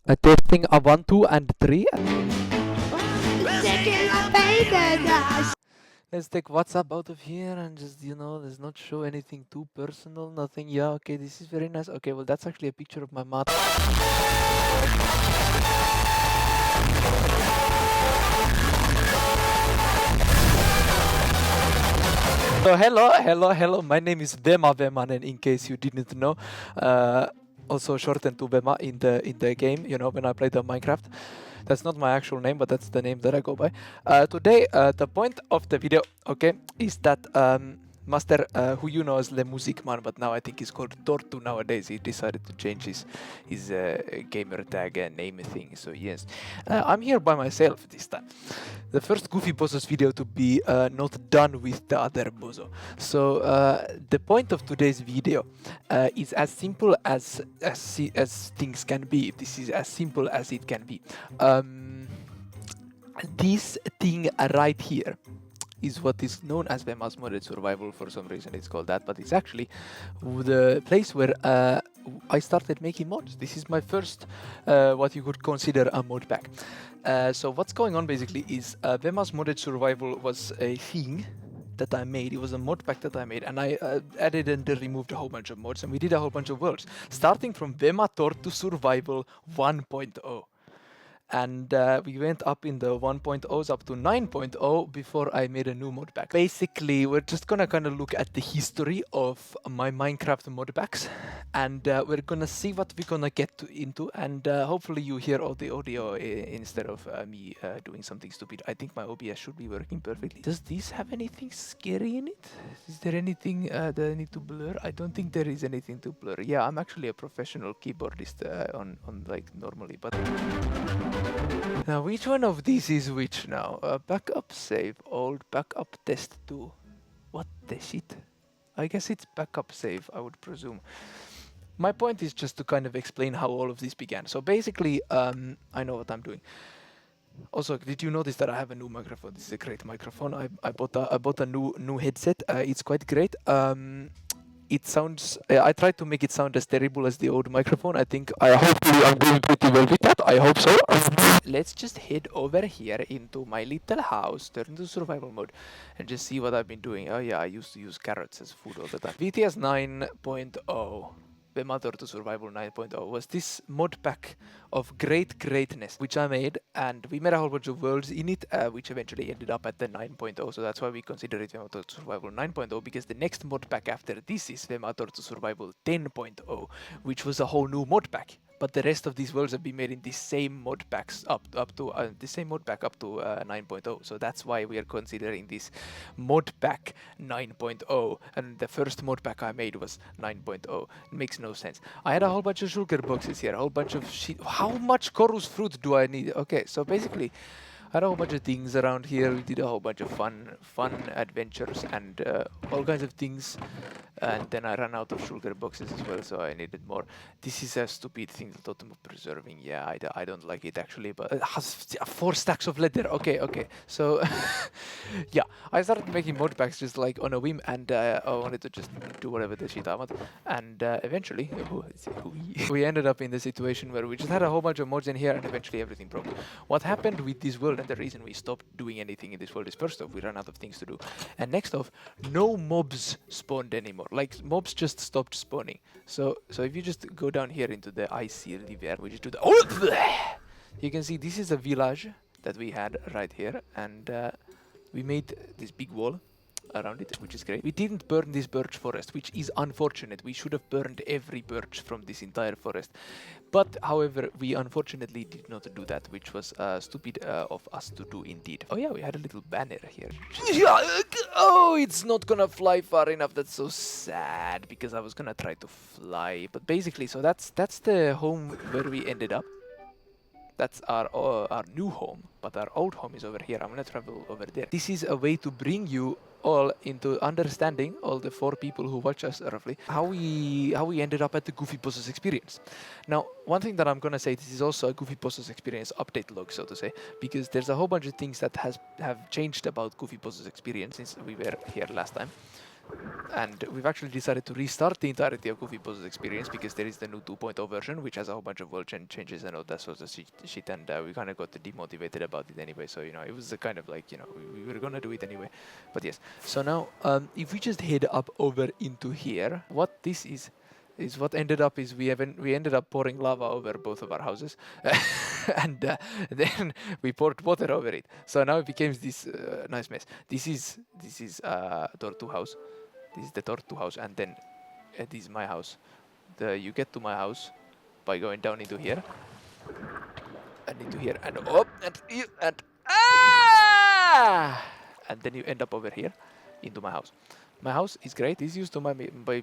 Testing a 1, 2, and 3. Let's take WhatsApp out of here and just, let's not show anything too personal, nothing. Yeah, okay, this is very nice. Okay, well, that's actually a picture of my mother. So hello, my name is VEMA, and in case you didn't know, also shortened to VEMA in the game, when I play the Minecraft. That's not my actual name, but that's the name that I go by. Today, the point of the video, okay, is that Master, who you know as Le Music Man, but now I think he's called Tortu nowadays. He decided to change his gamer tag and name thing. So yes, I'm here by myself this time. The first Goofy Bozos video to be not done with the other Bozo. So the point of today's video is as simple as things can be. This is as simple as it can be. This thing right here is what is known as VEMA's modded survival. For some reason it's called that, but it's actually the place where I started making mods. This is my first what you could consider a mod pack. So what's going on basically is VEMA's modded survival was a thing that I made. It was a mod pack that I made, and I added and removed a whole bunch of mods, and we did a whole bunch of worlds, starting from VEMA Tortu Survival 1.0. And we went up in the 1.0s up to 9.0 before I made a new mod pack. Basically, we're just gonna kind of look at the history of my Minecraft mod packs, and we're gonna see what we're gonna get into, and hopefully you hear all the audio instead of me doing something stupid. I think my OBS should be working perfectly. Does this have anything scary in it? Is there anything that I need to blur? I don't think there is anything to blur. Yeah, I'm actually a professional keyboardist on like normally, but now, which one of these is which now? Backup save, old, backup test 2. What the shit? I guess it's backup save, I would presume. My point is just to kind of explain how all of this began. So basically, I know what I'm doing. Also, did you notice that I have a new microphone? This is a great microphone. I bought a new headset. It's quite great. It sounds, I tried to make it sound as terrible as the old microphone. Hopefully I'm doing pretty well with that. I hope so. Let's just head over here into my little house, turn into survival mode, and just see what I've been doing. Oh yeah, I used to use carrots as food all the time. VTS 9.0. VEMA Tortu Survival 9.0 was this mod pack of greatness which I made, and we made a whole bunch of worlds in it, which eventually ended up at the 9.0. So that's why we consider it VEMA Tortu Survival 9.0, because the next mod pack after this is VEMA Tortu Survival 10.0, which was a whole new mod pack. But the rest of these worlds have been made in this same mod packs up to the same mod pack up to 9.0. So that's why we are considering this mod pack 9.0. And the first mod pack I made was 9.0. It makes no sense. I had a whole bunch of sugar boxes here, a whole bunch of shit. How much chorus fruit do I need? Okay, so basically, I had a whole bunch of things around here. We did a whole bunch of fun adventures and all kinds of things. And then I ran out of sugar boxes as well, so I needed more. This is a stupid thing, the totem of preserving. Yeah, I don't like it actually, but it has 4 stacks of leather. Okay. So, yeah, I started making mod packs just like on a whim, and I wanted to just do whatever the shit I want. And eventually, we ended up in the situation where we just had a whole bunch of mods in here, and eventually everything broke. What happened with this world, and the reason we stopped doing anything in this world, is first off, we ran out of things to do, and next off, no mobs spawned anymore. Like, mobs just stopped spawning. So if you just go down here into the icy river, we just do the you can see this is a village that we had right here, and we made this big wall around it, which is great. We didn't burn this birch forest, which is unfortunate. We should have burned every birch from this entire forest. But, however, we unfortunately did not do that, which was stupid of us to do indeed. Oh yeah, we had a little banner here. Oh, it's not gonna fly far enough. That's so sad, because I was gonna try to fly. But basically, so that's the home where we ended up. That's our new home, but our old home is over here. I'm gonna travel over there. This is a way to bring you all into understanding, all the 4 people who watch us roughly, how we ended up at the Goofy Bozos experience. Now, one thing that I'm gonna say, this is also a Goofy Bozos experience update log, so to say, because there's a whole bunch of things that have changed about Goofy Bozos experience since we were here last time. And we've actually decided to restart the entirety of Goofy Bozo's experience because there is the new 2.0 version, which has a whole bunch of world changes and all that sort of shit, and we kind of got demotivated about it anyway. So, you know, it was kind of like, you know, we were gonna do it anyway. But yes, so now, if we just head up over into here, what this is what ended up is we ended up pouring lava over both of our houses, and then we poured water over it. So now it became this nice mess. This is Tortu house. This is the Tortu house, and then this is my house. You get to my house by going down into here, and into here, and up, and ah! And then you end up over here, into my house. My house is great. This used to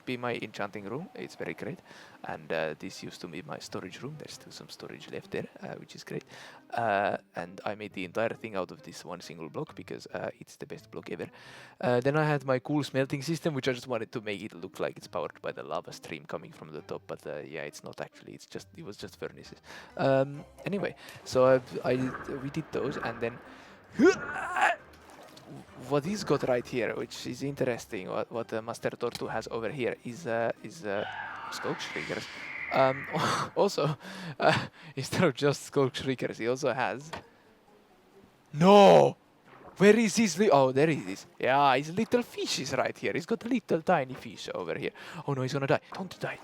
be my enchanting room. It's very great. And this used to be my storage room. There's still some storage left there, which is great. And I made the entire thing out of this one single block because it's the best block ever. Then I had my cool smelting system, which I just wanted to make it look like it's powered by the lava stream coming from the top. But yeah, it's not actually. It was just furnaces. Anyway, so we did those, and then what he's got right here, which is interesting, what Master Tortu has over here is Skulk Shriekers. Also, instead of just Skulk Shriekers, he also has... No! Where is his... Oh, there he is. Yeah, his little fish is right here. He's got a little tiny fish over here. Oh no, he's gonna die. Don't die.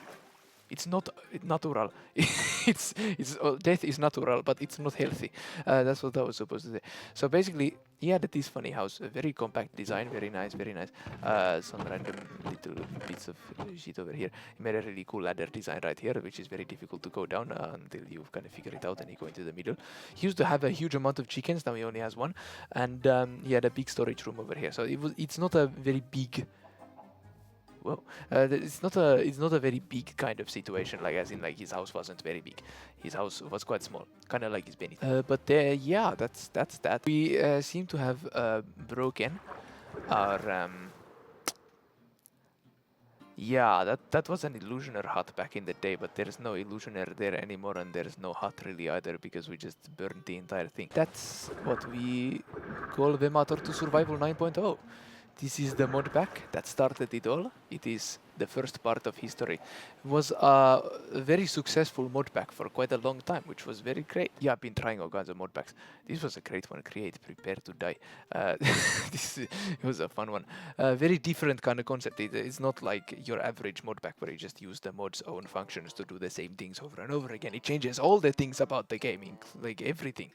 It's not natural. Death is natural, but it's not healthy. That's what I was supposed to say. So basically, he had this funny house, a very compact design, very nice, very nice. Some random little bits of shit over here. He made a really cool ladder design right here, which is very difficult to go down until you kind of figure it out and you go into the middle. He used to have a huge amount of chickens. Now he only has one, and he had a big storage room over here. So it's not a very big. Well, it's not a very big kind of situation, like as in like his house wasn't very big. His house was quite small, kind of like his Benny. But yeah, that's that. We seem to have broken our yeah, that was an illusioner hut back in the day, but there's no illusioner there anymore, and there's no hut really either because we just burned the entire thing. That's what we call VEMA Tortu Survival 9.0. This is the mod pack that started it all. It is the first part of history. It was a very successful mod pack for quite a long time, which was very great. Yeah, I've been trying all kinds of mod packs. This was a great one. Create, prepare to die. It was a fun one. Very different kind of concept. It's not like your average mod pack where you just use the mod's own functions to do the same things over and over again. It changes all the things about the game, like everything.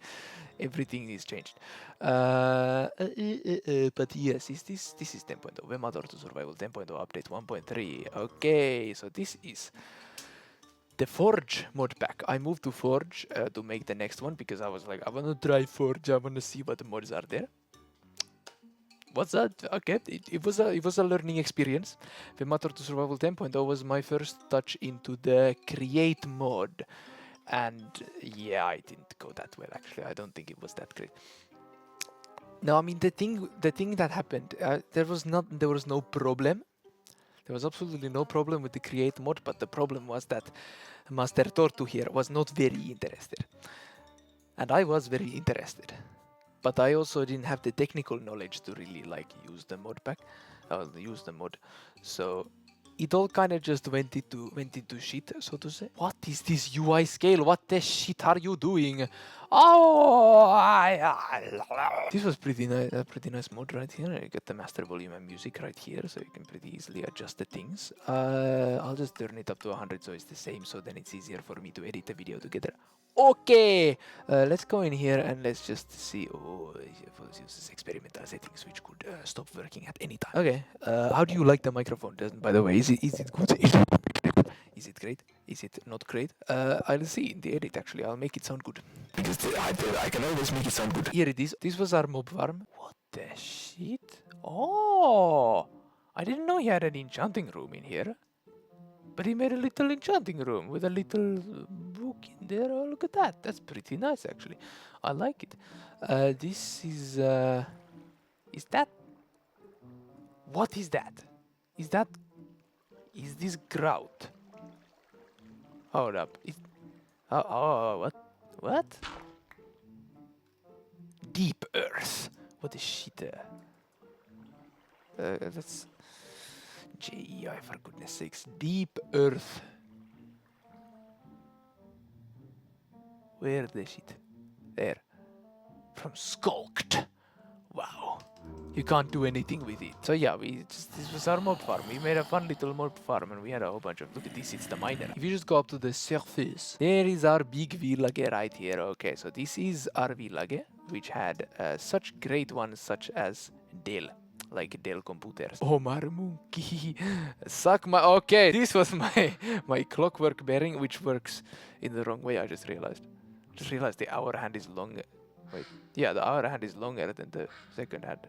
Everything is changed. But yes, this is 10.0. VEMA Tortu Survival 10.0 update 1.3. Okay, so this is the Forge mod pack. I moved to Forge to make the next one because I was like, I want to try Forge. I want to see what the mods are there. What's that? Okay, it was a learning experience. VEMA Tortu Survival 10.0 was my first touch into the Create mod. And yeah, I didn't go that well actually. I don't think it was that great. No, I mean the thing that happened, there was no problem. There was absolutely no problem with the Create mod, but the problem was that Master Tortu here was not very interested. And I was very interested. But I also didn't have the technical knowledge to really like use the mod pack, use the mod. So it all kind of just went into shit, so to say. What is this UI scale? What the shit are you doing? Oh, this was pretty nice mod right here. I got the master volume and music right here, so you can pretty easily adjust the things. I'll just turn it up to 100 so it's the same, so then it's easier for me to edit the video together. Okay, let's go in here and let's just see. Oh, let's use this experimental settings, which could stop working at any time. Okay, how do you like the microphone? By the way, is it good? Is it great? Is it not great? I'll see in the edit actually. I'll make it sound good. I can always make it sound good. Here it is. This was our mob farm. What the shit? Oh, I didn't know he had an enchanting room in here. But he made a little enchanting room with a little book in there. Oh, look at that. That's pretty nice, actually. I like it. This is that... What is that? Is this grout? Hold up. What? What? Deep Earth. What is shit? That's... JEI, for goodness sakes. Deep Earth. Where the shit? There. From Skulked. Wow. You can't do anything with it. So yeah, this was our mob farm. We made a fun little mob farm and we had a whole bunch of, look at this, it's the miner. If you just go up to the surface, there is our big village right here. Okay, so this is our village, which had such great ones such as Dell. Like Dell computers. Omar Monkey. Suck my... Okay, this was my clockwork bearing, which works in the wrong way, I just realized. Just realized the hour hand is longer. Wait. Yeah, the hour hand is longer than the second hand.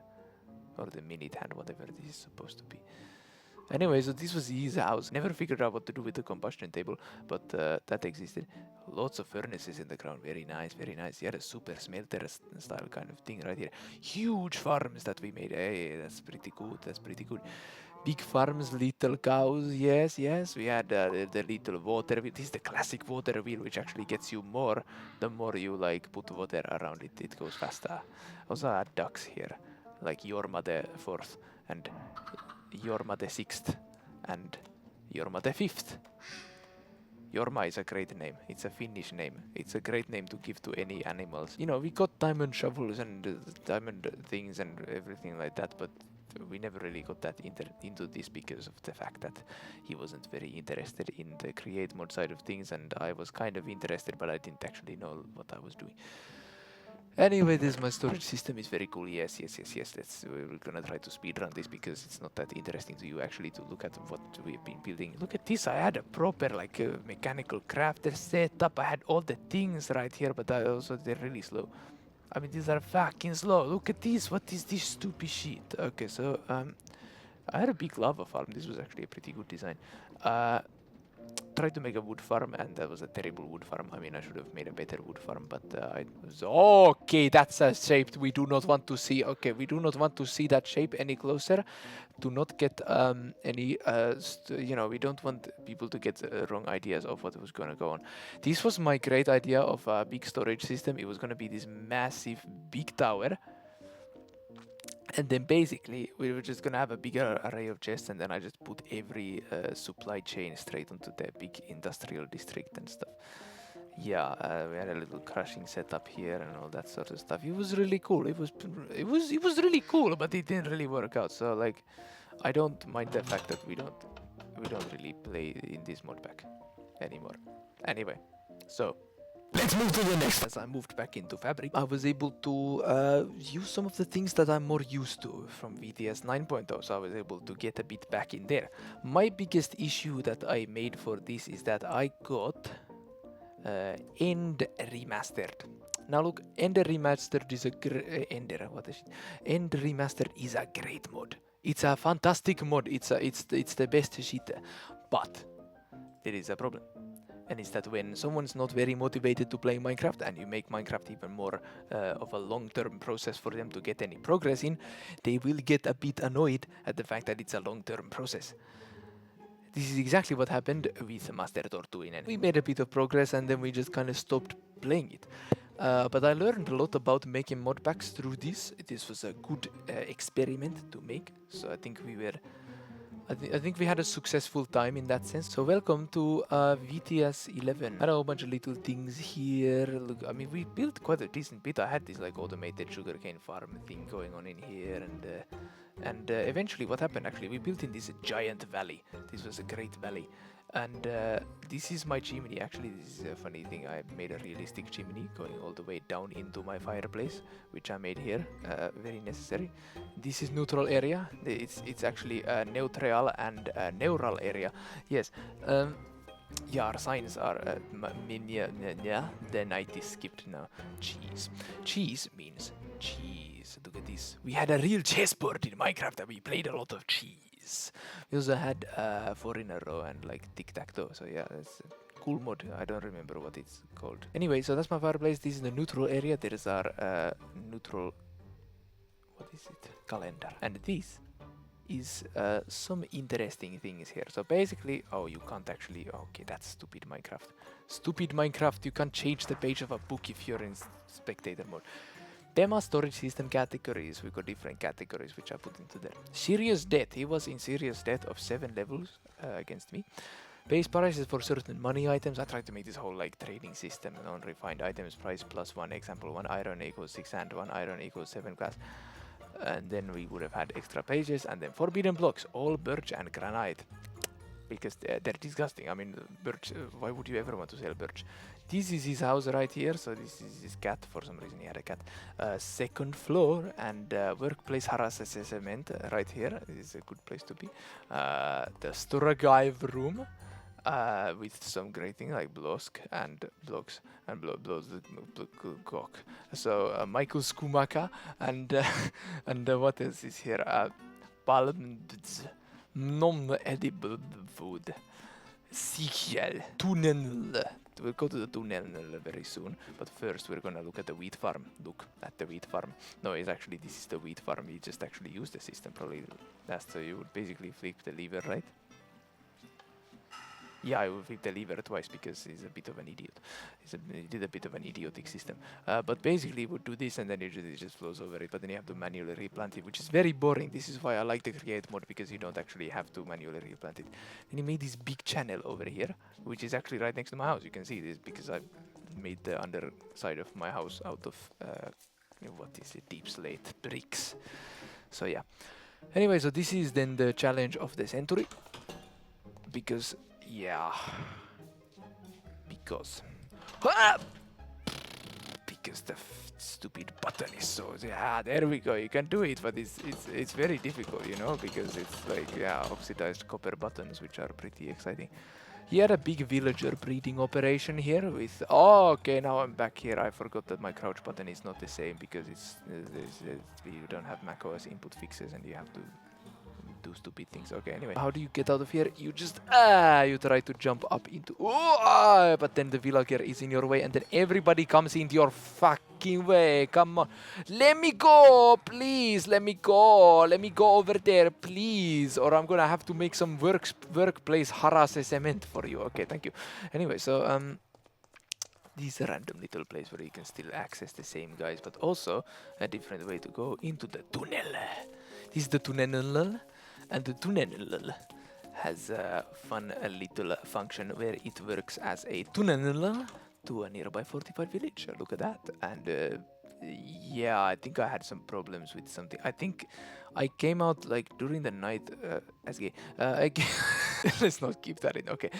Or the minute hand, whatever this is supposed to be. Anyway, so this was his house. Never figured out what to do with the combustion table, but that existed. Lots of furnaces in the ground. Very nice, very nice. He had a super smelter style kind of thing right here. Huge farms that we made. Hey, that's pretty good. That's pretty good. Big farms, little cows. Yes, yes. We had the little water wheel. This is the classic water wheel, which actually gets you more. The more you like put water around it, it goes faster. Also, I had ducks here, like Jorma the 4th and Jorma the 6th and Jorma the 5th. Jorma is a great name. It's a Finnish name. It's a great name to give to any animals. You know, we got diamond shovels and diamond things and everything like that, but we never really got that into this because of the fact that he wasn't very interested in the create mod side of things, and I was kind of interested, but I didn't actually know what I was doing. Anyway, this my storage system is very cool. Yes, yes, yes, yes. We're gonna try to speedrun this because it's not that interesting to you actually to look at what we've been building. Look at this. I had a proper like mechanical crafter setup. I had all the things right here, but also they're really slow. I mean, these are fucking slow. Look at this. What is this stupid shit? Okay, so I had a big lava farm. This was actually a pretty good design. Tried to make a wood farm, and that was a terrible wood farm. I mean, I should have made a better wood farm, but I was... Okay, that's a shape we do not want to see. Okay, we do not want to see that shape any closer. Do not get any... you know, we don't want people to get wrong ideas of what was going to go on. This was my great idea of a big storage system. It was going to be this massive big tower. And then basically, we were just gonna have a bigger array of chests, and then I just put every supply chain straight onto the big industrial district and stuff. Yeah, we had a little crushing setup here and all that sort of stuff. It was really cool. It was really cool, but it didn't really work out. So like, I don't mind the fact that we don't really play in this mod pack anymore. Anyway, so. Let's move to the next. As I moved back into Fabric, I was able to use some of the things that I'm more used to from VTS 9.0, so I was able to get a bit back in there. My biggest issue that I made for this is that I got End Remastered. Now look, End Remastered is a End Remastered is a great mod. It's a fantastic mod. It's the best shit. But there is a problem. And it's that when someone's not very motivated to play Minecraft, and you make Minecraft even more of a long-term process for them to get any progress in, they will get a bit annoyed at the fact that it's a long-term process. This is exactly what happened with Master Tortuinen. We made a bit of progress and then we just kind of stopped playing it. But I learned a lot about making mod packs through this. This was a good experiment to make, so I think we were... I think we had a successful time in that sense. So welcome to VTS 11. I had a whole bunch of little things here. Look, I mean, we built quite a decent bit. I had this like automated sugarcane farm thing going on in here, and eventually what happened actually, we built in this giant valley. This was a great valley. And this is my chimney. Actually, this is a funny thing. I made a realistic chimney going all the way down into my fireplace, which I made here. Very necessary. This is neutral area. It's actually a neutral and a neural area. Yes. Yeah, our signs are the night is skipped now. Cheese. Cheese means cheese. Look at this. We had a real chessboard in Minecraft and we played a lot of cheese. We also had 4 in a row and like tic-tac-toe. So yeah, that's a cool mod. I don't remember what it's called. Anyway, so that's my fireplace. This is the neutral area. There is our neutral... What is it? Calendar. And this is some interesting things here. So basically, oh, you can't actually... Okay, that's stupid Minecraft. Stupid Minecraft, you can't change the page of a book if you're in spectator mode. VEMA storage system categories. We got different categories which I put into there. Serious debt. He was in serious debt of 7 levels against me. Base prices for certain money items. I tried to make this whole like trading system and on refined items price plus 1. Example, 1 iron equals 6 and 1 iron equals 7 glass. And then we would have had extra pages, and then forbidden blocks, all birch and granite, because they're disgusting. I mean, birch, why would you ever want to sell birch? This is his house right here, so this is his cat. For some reason he had a cat. Second floor and workplace harassment right here. This is a good place to be. The Sturagaev room. With some great thing like Blosk and Blocks and Blok. So Michael Skumaka and what else is here? Palms, non-edible food. Sichel, tunnel. We'll go to the tunnel very soon, but first we're gonna look at the wheat farm. Look at the wheat farm. No, it's actually this is the wheat farm. You just actually use the system probably. That's so you would basically flip the lever, right? Yeah, I will flip the lever twice because he's a bit of an idiot. He did a bit of an idiotic system. But basically, you would do this and then it just flows over it. But then you have to manually replant it, which is very boring. This is why I like the create mode, because you don't actually have to manually replant it. Then he made this big channel over here, which is actually right next to my house. You can see this because I made the underside of my house out of what is it? Deep slate bricks. So yeah. Anyway, so this is then the challenge of the century, because. Yeah, because the stupid button is so, yeah, there we go, you can do it, but it's very difficult, you know, because it's like, yeah, oxidized copper buttons, which are pretty exciting. He had a big villager breeding operation here with, oh, okay, now I'm back here. I forgot that my crouch button is not the same because you don't have macOS input fixes and you have to do stupid things. Okay, anyway, how do you get out of here? You just you try to jump up into but then the villager is in your way and then everybody comes into your fucking way. Come on, let me go, please. Let me go over there, please, or I'm gonna have to make some workplace harassment for you. Okay, thank you. Anyway, so this is a random little place where you can still access the same guys, but also a different way to go into the tunnel. This is the tunnel. And the tunnel has a fun little function where it works as a tunnel to a nearby fortified village. Look at that. And yeah, I think I had some problems with something. I think I came out like during the night as gay. Let's not keep that in. Okay.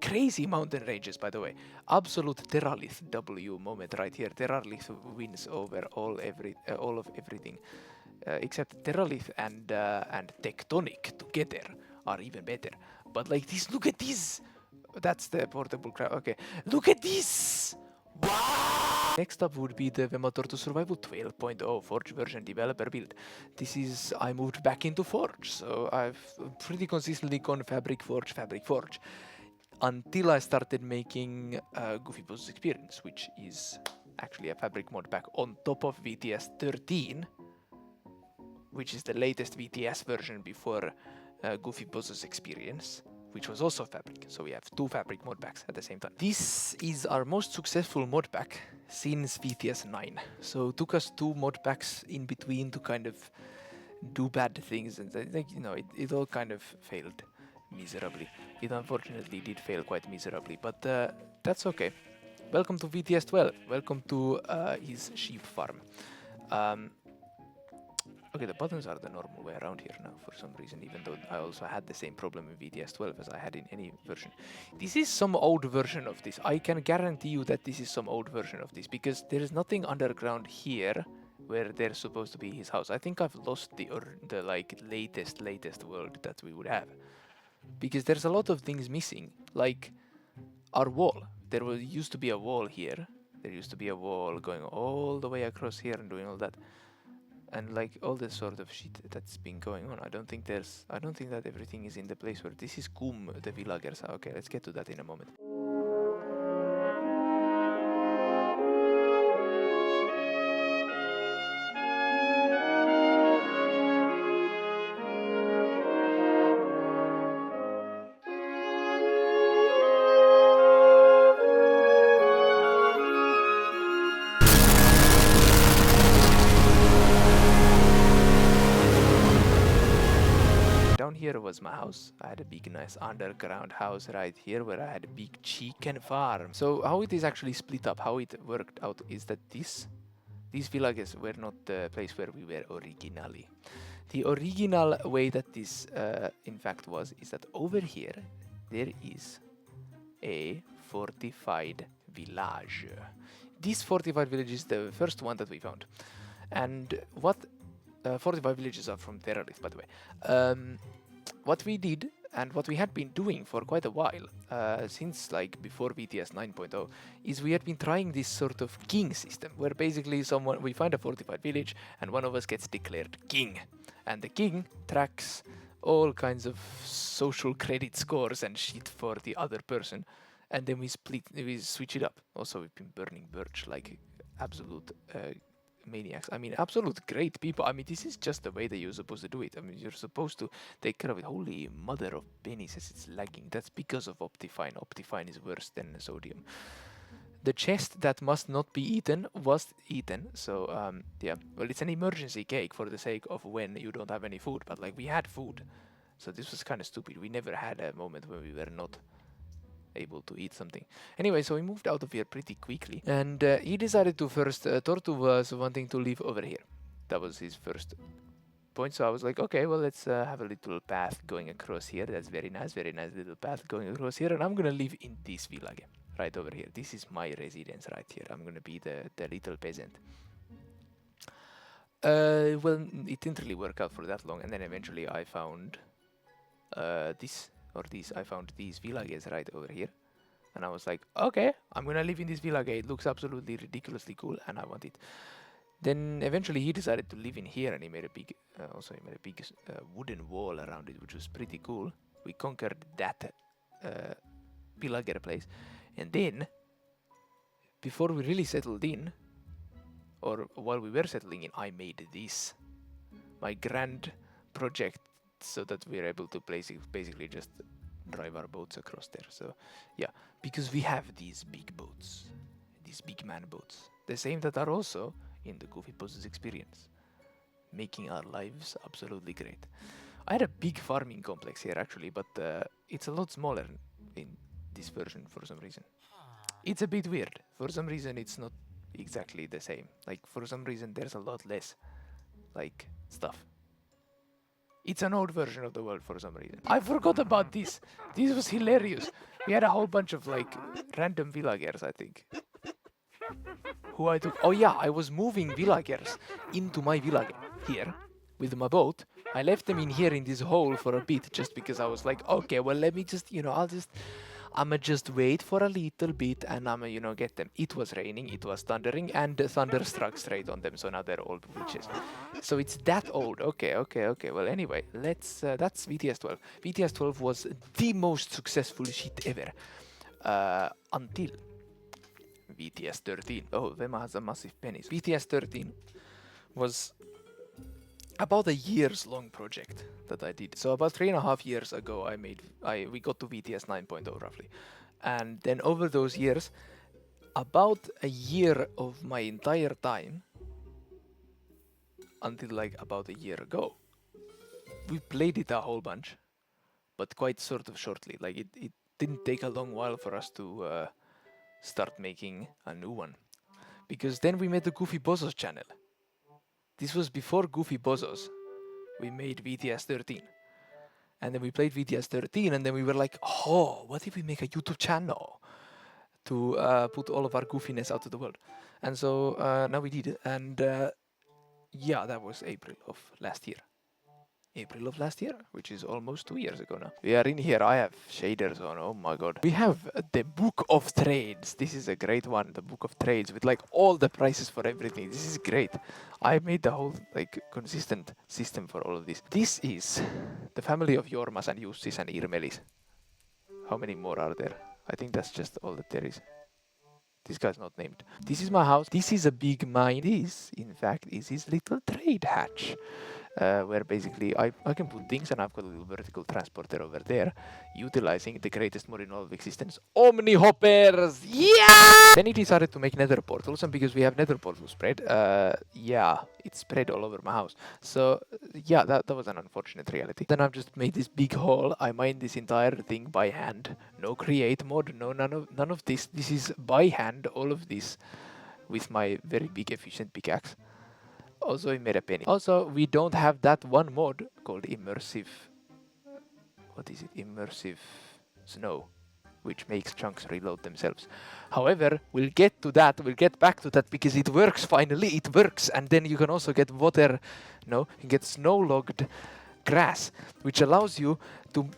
Crazy mountain ranges, by the way. Absolute Terralith W moment right here. Terralith wins over all of everything. Except Terralith and Tectonic together are even better. But like this, look at this. That's the portable crowd. Okay, look at this. Wow. Next up would be the VEMA Tortoise Survival 12.0 Forge version developer build. This is, I moved back into Forge, so I've pretty consistently gone Fabric Forge, until I started making Goofy Bozo's Experience, which is actually a Fabric mod pack on top of VTS 13. Which is the latest VTS version before Goofy Bozo's Experience, which was also Fabric. So we have 2 Fabric mod packs at the same time. This is our most successful mod pack since VTS 9. So it took us 2 mod packs in between to kind of do bad things, and you know, it all kind of failed miserably. It unfortunately did fail quite miserably, but that's okay. Welcome to VTS 12. Welcome to his sheep farm. Okay, the buttons are the normal way around here now for some reason, even though I also had the same problem in VTS 12 as I had in any version. This is some old version of this. I can guarantee you that this is some old version of this, because there is nothing underground here where there's supposed to be his house. I think I've lost the like latest world that we would have, because there's a lot of things missing, like our wall. There used to be a wall here. There used to be a wall going all the way across here and doing all that. And like all this sort of shit that's been going on, I don't think that everything is in the place where this is the villagers. Okay, let's get to that in a moment. here was my house. I had a big nice underground house right here where I had a big chicken farm. So how it is actually split up, how it worked out is that these villages were not the place where we were originally. The original way that this in fact was is that over here there is a fortified village. This fortified village is the first one that we found. And what fortified villages are from Terrorist, by the way. What we did and what we had been doing for quite a while, since like before VTS 9.0, is we had been trying this sort of king system, where basically we find a fortified village and one of us gets declared king. And the king tracks all kinds of social credit scores and shit for the other person. And then we switch it up. Also, we've been burning birch like absolute maniacs. I mean, absolute great people. I mean, this is just the way that you're supposed to do it. I mean, you're supposed to take care of it. Holy mother of penises, it's lagging. That's because of Optifine. Optifine is worse than sodium. The chest that must not be eaten was eaten. So, yeah. Well, it's an emergency cake for the sake of when you don't have any food. But, like, we had food. So this was kind of stupid. We never had a moment when we were not able to eat something. Anyway, so we moved out of here pretty quickly. And he decided to first... Tortu was wanting to live over here. That was his first point. So I was like, okay, well, let's have a little path going across here. That's very nice little path going across here. And I'm going to live in this village right over here. This is my residence right here. I'm going to be the little peasant. Well, it didn't really work out for that long. And then eventually I found I found these villages right over here. And I was like, okay, I'm gonna live in this village. It looks absolutely ridiculously cool and I want it. Then eventually he decided to live in here and he made a big, wooden wall around it, which was pretty cool. We conquered that villager place. And then, before we really settled in, or while we were settling in, I made this. My grand project, so that we're able to basically just drive our boats across there. So yeah, because we have these big boats, these big man boats, the same that are also in the Goofy Bozos experience, making our lives absolutely great. I had a big farming complex here actually, but it's a lot smaller in this version for some reason. It's a bit weird. For some reason it's not exactly the same. Like for some reason there's a lot less like stuff. It's an old version of the world for some reason. I forgot about this. This was hilarious. We had a whole bunch of like random villagers, I think. Who I took. Oh yeah, I was moving villagers into my village here with my boat. I left them in here in this hole for a bit just because I was like, okay, well let me just, I'ma just wait for a little bit and I'ma, get them. It was raining, it was thundering, and the thunder struck straight on them, so now they're old witches. So it's that old. Okay. Well, anyway, that's VTS 12. VTS 12 was the most successful shit ever. Until VTS 13. Oh, VEMA has a massive penis. VTS 13 was about a year's long project that I did. So about 3.5 years ago, we got to VTS 9.0 roughly. And then over those years, about a year of my entire time, until like about a year ago, we played it a whole bunch, but quite sort of shortly. Like it didn't take a long while for us to start making a new one. Because then we made the Goofy Bozos channel. This was before Goofy Bozos. We made VTS 13. And then we played VTS 13 and then we were like, oh, what if we make a YouTube channel to put all of our goofiness out to the world? And so now we did it. And yeah, that was April of last year. April of last year, which is almost 2 years ago now. We are in here. I have shaders on. Oh my god. We have the Book of Trades. This is a great one. The Book of Trades with like all the prices for everything. This is great. I made the whole like consistent system for all of this. This is the family of Jormas and Jussis and Irmelis. How many more are there? I think that's just all that there is. This guy's not named. This is my house. This is a big mine. This, in fact, is his little trade hatch. Where basically I can put things and I've got a little vertical transporter over there, utilizing the greatest mod in all of existence, Omni Hoppers! Yeah! Then he decided to make nether portals, and because we have nether portal spread, yeah, it spread all over my house. So yeah, that was an unfortunate reality. Then I've just made this big hole. I mined this entire thing by hand. No create mod, no none of this. This is by hand, all of this, with my very big efficient pickaxe. Also, I made a penny. Also, we don't have that one mod called immersive. What is it? Immersive snow, which makes chunks reload themselves. However, we'll get to that, we'll get back to that, because it works finally, it works. And then you can also get water, no, you get snow-logged grass, which allows you to...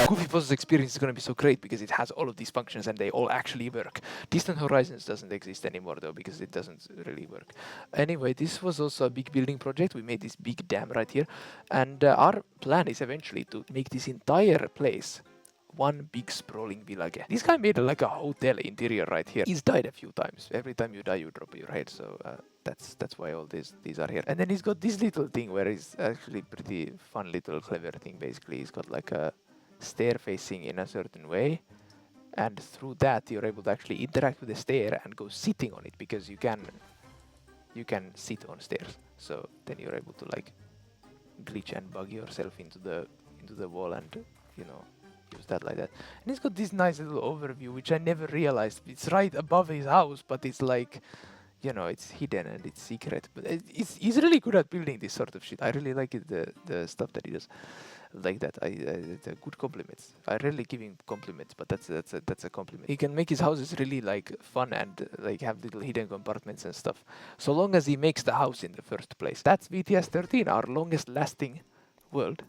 Goofy Bozo's experience is going to be so great because it has all of these functions and they all actually work. Distant Horizons doesn't exist anymore though because it doesn't really work. Anyway, this was also a big building project. We made this big dam right here, and our plan is eventually to make this entire place one big sprawling village. This guy made like a hotel interior right here. He's died a few times. Every time you die, you drop your head. So that's why all these are here. And then he's got this little thing where it's actually pretty fun little clever thing. Basically, he's got like a stair facing in a certain way, and through that you're able to actually interact with the stair and go sitting on it, because you can sit on stairs. So then you're able to like glitch and bug yourself into the wall and, you know, use that like that. And he's got this nice little overview, which I never realized. It's right above his house, but it's like, you know, it's hidden and it's secret. But he's really good at building this sort of shit. I really like it, the stuff that he does like that. It's a good compliments. I rarely give him compliments, but that's a compliment. He can make his houses really like fun and like have little hidden compartments and stuff, so long as he makes the house in the first place. That's VTS 13, our longest lasting world.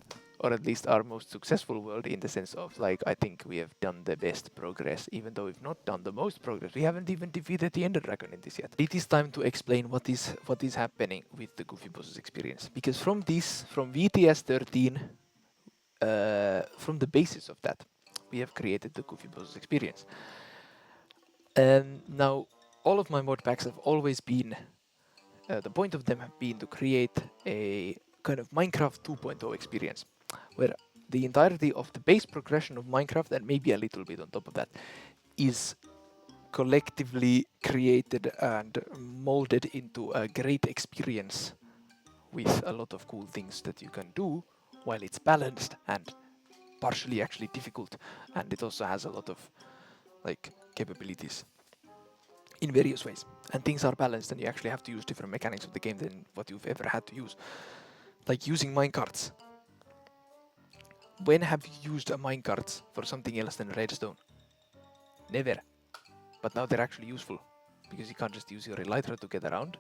Or at least our most successful world, in the sense of, like, I think we have done the best progress, even though we've not done the most progress. We haven't even defeated the Ender Dragon in this yet. It is time to explain what is happening with the Goofy Bozo's experience. Because from VTS 13, from the basis of that, we have created the Goofy Bozo's experience. Now, all of my mod packs have always been, the point of them have been to create a kind of Minecraft 2.0 experience, where the entirety of the base progression of Minecraft, and maybe a little bit on top of that, is collectively created and molded into a great experience with a lot of cool things that you can do, while it's balanced and partially actually difficult, and it also has a lot of like capabilities in various ways, and things are balanced, and you actually have to use different mechanics of the game than what you've ever had to use, like using minecarts. When have you used a minecart for something else than redstone? Never. But now they're actually useful, because you can't just use your elytra to get around,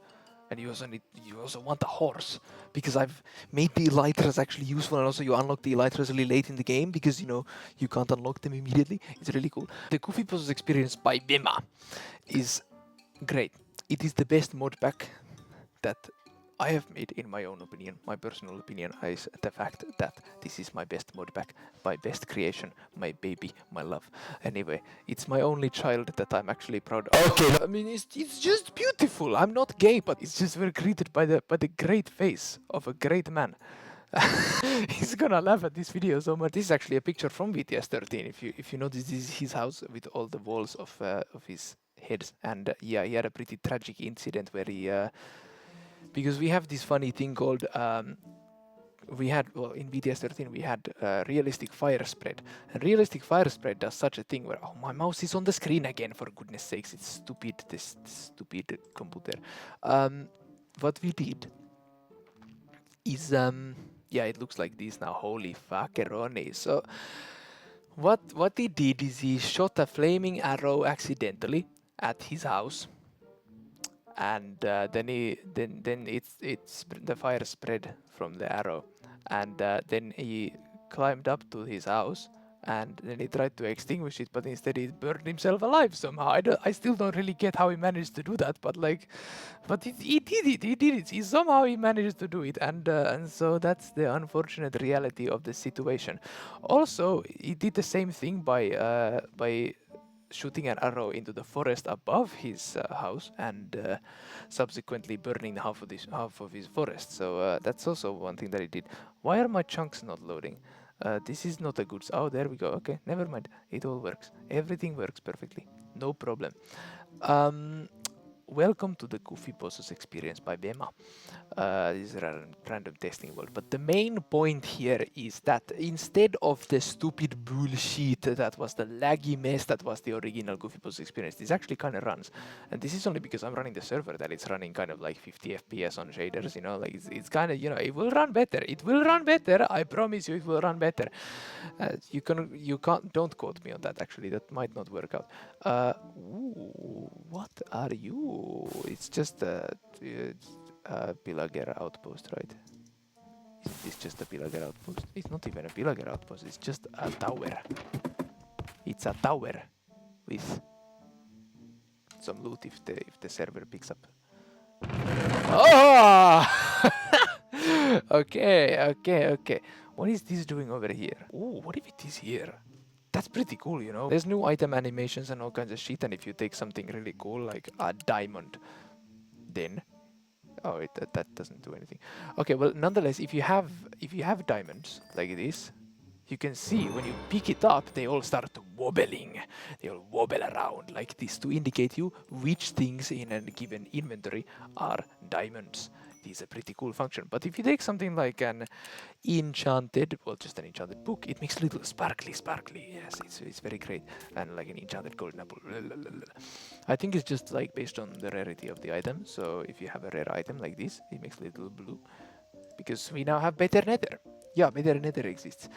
and you also want a horse, because I've made the elytras actually useful, and also you unlock the elytras really late in the game, because, you know, you can't unlock them immediately. It's really cool. The Goofy Bozo's experience by VEMA is great. It is the best mod pack that I have made, in my own opinion. My personal opinion is the fact that this is my best mod pack, my best creation, my baby, my love. Anyway, it's my only child that I'm actually proud of. Okay, I mean, it's just beautiful. I'm not gay, but it's just very created by the great face of a great man. He's gonna laugh at this video so much. This is actually a picture from VTS 13. If you notice, this is his house with all the walls of his heads. And yeah, he had a pretty tragic incident where he because we have this funny thing called, in VTS 13 we had realistic fire spread. And realistic fire spread does such a thing where, oh, my mouse is on the screen again, for goodness sakes, it's stupid, this stupid computer. What we did is, yeah, it looks like this now, holy fuckeroni. So, what he did is he shot a flaming arrow accidentally at his house. And then the fire spread from the arrow, and then he climbed up to his house, and then he tried to extinguish it, but instead he burned himself alive somehow. I still don't really get how he managed to do that, but he did it. He managed to do it, and so that's the unfortunate reality of the situation. Also, he did the same thing by shooting an arrow into the forest above his house, and subsequently burning half of his forest. So that's also one thing that he did. Why are my chunks not loading? This is not a good... Oh, there we go. Okay, never mind. It all works. Everything works perfectly. No problem. Welcome to the Goofy Bosses experience by VEMA. This is a random testing world. But the main point here is that instead of the stupid bullshit that was the laggy mess that was the original Goofy Bosses experience, this actually kind of runs. And this is only because I'm running the server that it's running kind of like 50 FPS on shaders, you know, like it's kind of, you know, it will run better. It will run better. I promise you it will run better. Don't quote me on that actually. That might not work out. Ooh, what are you? It's just a pillager outpost, right? Is this just a pillager outpost? It's not even a pillager outpost. It's just a tower. It's a tower with some loot if the server picks up. Oh! Okay. What is this doing over here? Oh, what if it is here? That's pretty cool, you know. There's new item animations and all kinds of shit, and if you take something really cool like a diamond, then that doesn't do anything. Okay, well, nonetheless, if you have diamonds like this, you can see when you pick it up, they all start wobbling. They all wobble around like this to indicate you which things in a given inventory are diamonds. This is a pretty cool function. But if you take something like an enchanted, well, just an enchanted book, it makes a little sparkly. Yes, it's very great. And like an enchanted golden apple. I think it's just like based on the rarity of the item. So if you have a rare item like this, it makes a little blue. Because we now have better nether. Yeah, better nether exists.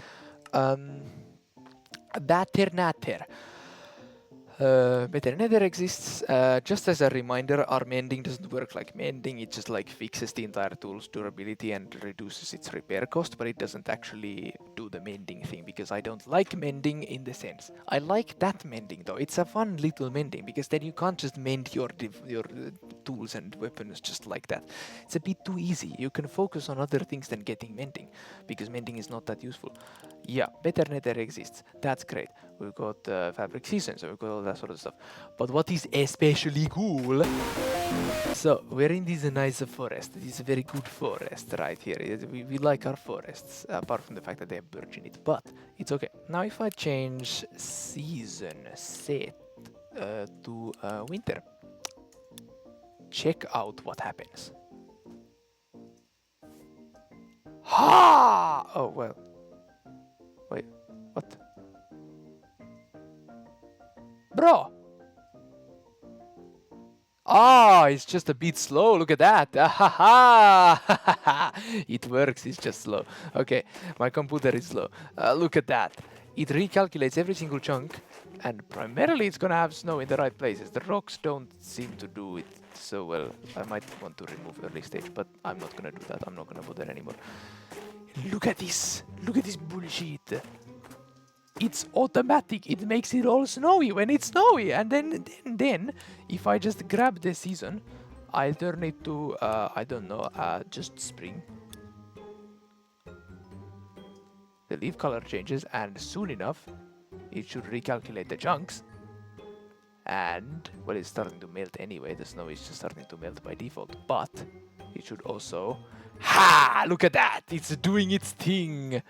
Better nether exists. Just as a reminder, our mending doesn't work like mending. It just like fixes the entire tool's durability and reduces its repair cost, but it doesn't actually do the mending thing because I don't like mending in the sense. I like that mending though. It's a fun little mending because then you can't just mend your tools and weapons just like that. It's a bit too easy. You can focus on other things than getting mending because mending is not that useful. Yeah, better nether exists. That's great. We've got fabric season, so we've got all that sort of stuff. But what is especially cool? So we're in this nice forest. This is a very good forest right here. We like our forests, apart from the fact that they have birch in it. But it's okay. Now if I change season set to winter, check out what happens. Ha! Oh well. Wait, what? Bro! Ah, it's just a bit slow. Look at that. It works. It's just slow. Okay, my computer is slow. Look at that. It recalculates every single chunk, and primarily it's gonna have snow in the right places. The rocks don't seem to do it so well. I might want to remove early stage, but I'm not gonna do that. I'm not gonna bother anymore. Look at this. Look at this bullshit. It's automatic. It makes it all snowy when it's snowy. And then if I just grab the season, I'll turn it to, I don't know, just spring. The leaf color changes, and soon enough, it should recalculate the chunks. And, well, it's starting to melt anyway. The snow is just starting to melt by default. But it should also... Ha! Look at that! It's doing its thing!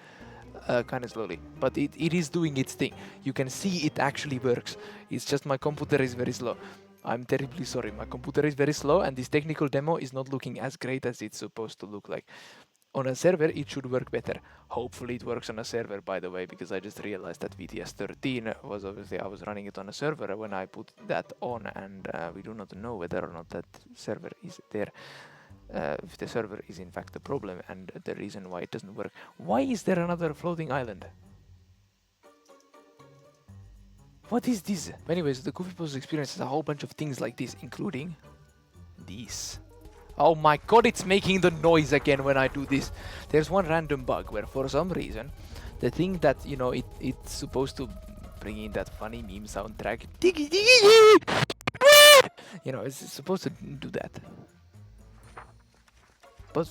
Kind of slowly, but it is doing its thing. You can see it actually works. It's just my computer is very slow. I'm terribly sorry. My computer is very slow, and this technical demo is not looking as great as it's supposed to look like. On a server, it should work better. Hopefully it works on a server, by the way, because I just realized that VTS 13 was obviously, I was running it on a server when I put that on, and we do not know whether or not that server is there. If the server is in fact the problem and the reason why it doesn't work. Why is there another floating island? What is this? Anyways, the Goofy Bosses experience has a whole bunch of things like this, including this. Oh my god, it's making the noise again when I do this. There's one random bug where for some reason the thing that, you know, it's supposed to bring in that funny meme soundtrack. You know, it's supposed to do that. But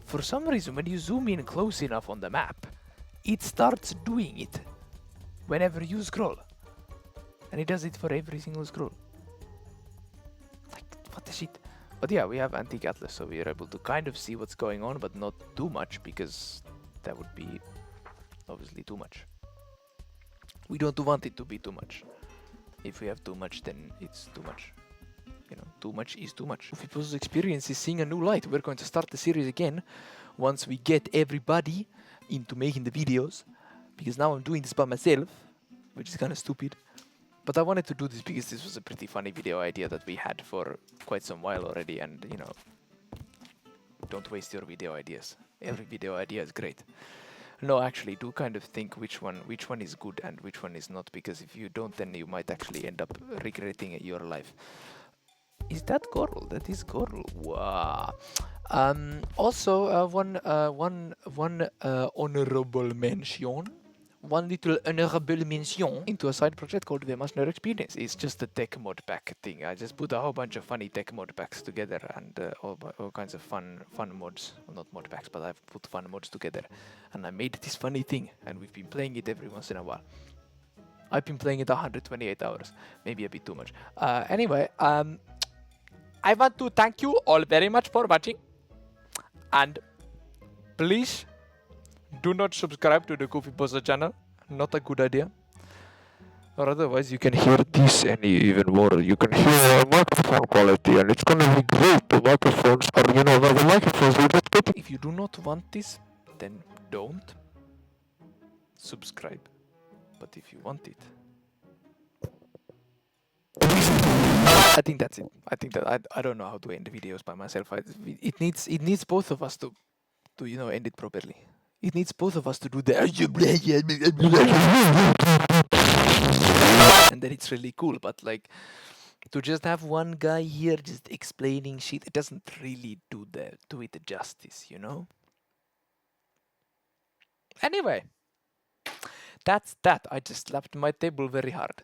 for some reason, when you zoom in close enough on the map, it starts doing it whenever you scroll. And it does it for every single scroll. Like, what the shit? But yeah, we have Antique Atlas, so we are able to kind of see what's going on, but not too much, because that would be obviously too much. We don't want it to be too much. If we have too much, then it's too much. You know, too much is too much. People's experience is seeing a new light. We're going to start the series again once we get everybody into making the videos, because now I'm doing this by myself, which is kind of stupid. But I wanted to do this because this was a pretty funny video idea that we had for quite some while already, and you know, don't waste your video ideas. Every video idea is great. No, actually, do kind of think which one is good and which one is not, because if you don't, then you might actually end up regretting your life. Is that Gorl? That is Gorl. Wow. Also, one honorable mention. One little honorable mention into a side project called VEMA's Nerd Experience. It's just a tech mod pack thing. I just put a whole bunch of funny tech mod packs together and all kinds of fun mods. Well, not mod packs, but I've put fun mods together. And I made this funny thing, and we've been playing it every once in a while. I've been playing it 128 hours, maybe a bit too much. Anyway, I want to thank you all very much for watching. And please do not subscribe to the Goofy Bozo channel. Not a good idea. Or otherwise you can hear this and even more. You can hear our microphone quality, and it's gonna be great. The microphones are, you know, the microphones will get better. If you do not want this, then don't subscribe. But if you want it, I think that's it. I think that I don't know how to end videos by myself. It needs both of us to you know, end it properly. It needs both of us to do the and then it's really cool. But like, to just have one guy here just explaining shit, it doesn't really do it justice, you know. Anyway, that's that. I just slapped my table very hard.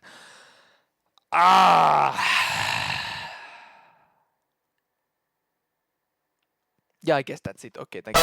Yeah, I guess that's it. Okay, thank you.